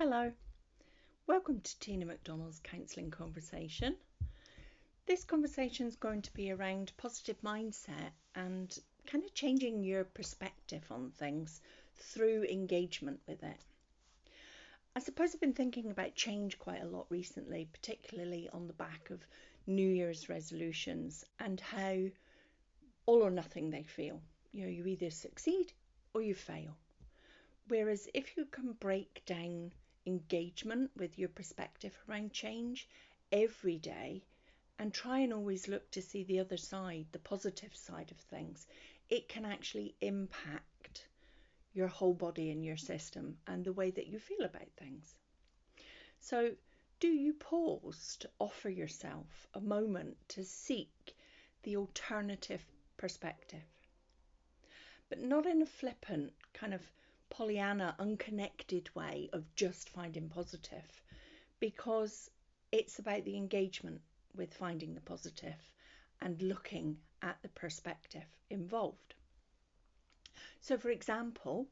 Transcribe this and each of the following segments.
Hello, welcome to Tina McDonald's Counselling Conversation. This conversation is going to be around positive mindset and kind of changing your perspective on things through engagement with it. I suppose I've been thinking about change quite a lot recently, particularly on the back of New Year's resolutions and how all or nothing they feel. You either succeed or you fail. Whereas if you can break down engagement with your perspective around change every day and try and always look to see the other side, the positive side of things, it can actually impact your whole body and your system and the way that you feel about things. So do you pause to offer yourself a moment to seek the alternative perspective? But not in a flippant kind of Pollyanna, unconnected way of just finding positive, because it's about the engagement with finding the positive and looking at the perspective involved. So, for example,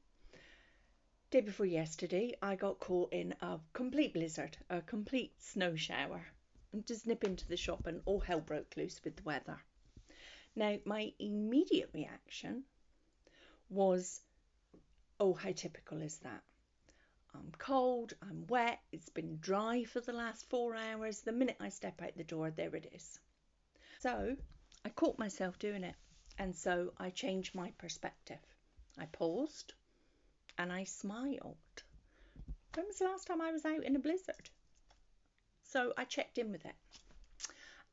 day before yesterday, I got caught in a complete blizzard, a complete snow shower, and just nip into the shop and all hell broke loose with the weather. Now, my immediate reaction was, oh, how typical is that? I'm cold, I'm wet, it's been dry for the last 4 hours. The minute I step out the door, there it is. So I caught myself doing it. And so I changed my perspective. I paused and I smiled. When was the last time I was out in a blizzard? So I checked in with it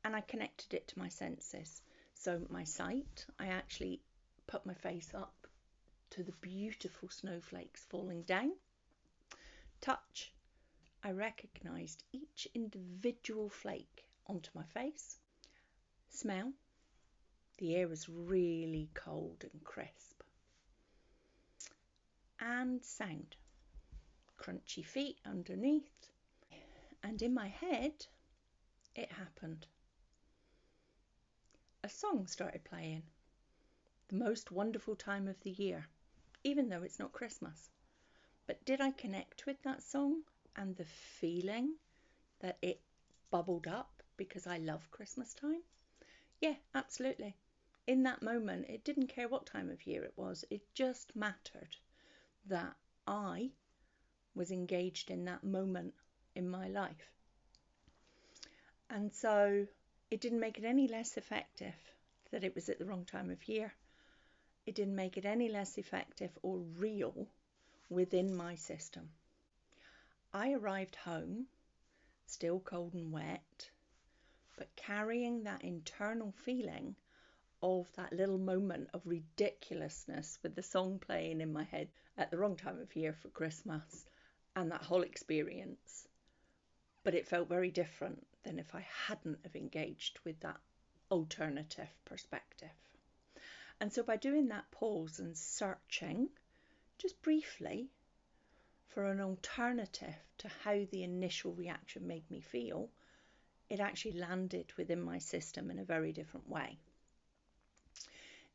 and I connected it to my senses. So my sight, I actually put my face up to the beautiful snowflakes falling down. Touch, I recognised each individual flake onto my face. Smell, the air was really cold and crisp. And sound, crunchy feet underneath. And in my head, it happened. A song started playing, the most wonderful time of the year, even though it's not Christmas. But did I connect with that song and the feeling that it bubbled up because I love Christmas time? Yeah, absolutely. In that moment, it didn't care what time of year it was. It just mattered that I was engaged in that moment in my life. And so it didn't make it any less effective that it was at the wrong time of year. It didn't make it any less effective or real within my system. I arrived home, still cold and wet, but carrying that internal feeling of that little moment of ridiculousness with the song playing in my head at the wrong time of year for Christmas and that whole experience. But it felt very different than if I hadn't have engaged with that alternative perspective. And so by doing that pause and searching, just briefly, for an alternative to how the initial reaction made me feel, it actually landed within my system in a very different way.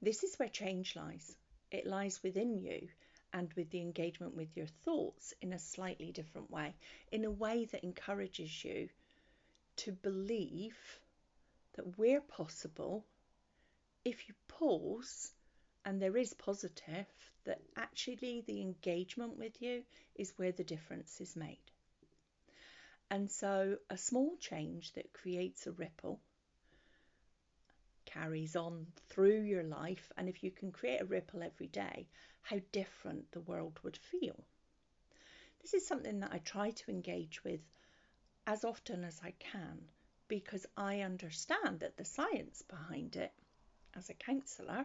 This is where change lies. It lies within you and with the engagement with your thoughts in a slightly different way, in a way that encourages you to believe that where possible, if you pause and there is positive, that actually the engagement with you is where the difference is made. And so a small change that creates a ripple carries on through your life, and if you can create a ripple every day, how different the world would feel. This is something that I try to engage with as often as I can, because I understand that the science behind it, as a counsellor,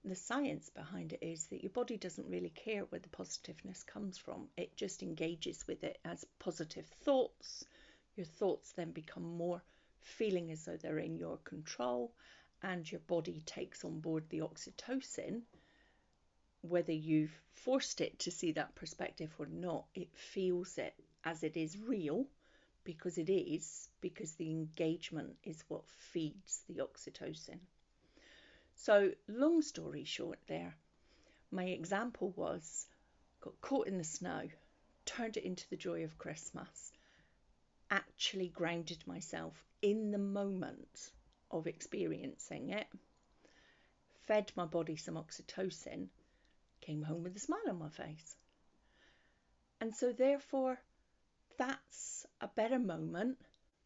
the science behind it is that your body doesn't really care where the positiveness comes from. It just engages with it as positive thoughts. Your thoughts then become more feeling as though they're in your control, and your body takes on board the oxytocin. Whether you've forced it to see that perspective or not, it feels it as it is real, because it is, because the engagement is what feeds the oxytocin. So long story short there, my example was, got caught in the snow, turned it into the joy of Christmas, actually grounded myself in the moment of experiencing it, fed my body some oxytocin, came home with a smile on my face. And so therefore, that's a better moment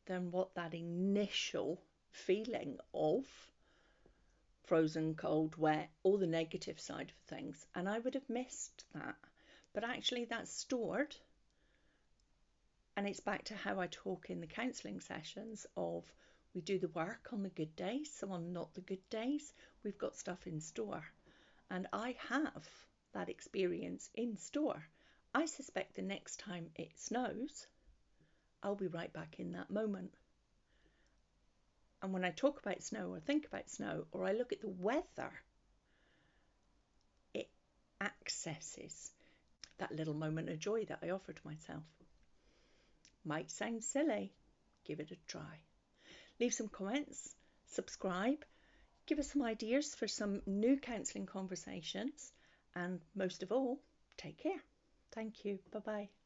than what that initial feeling of frozen, cold, wet, all the negative side of things. And I would have missed that. But actually that's stored. And it's back to how I talk in the counselling sessions of we do the work on the good days. So on not the good days, we've got stuff in store. And I have that experience in store. I suspect the next time it snows, I'll be right back in that moment. And when I talk about snow or think about snow or I look at the weather, it accesses that little moment of joy that I offered myself. Might sound silly. Give it a try. Leave some comments, subscribe, give us some ideas for some new counselling conversations, and most of all, take care. Thank you. Bye-bye.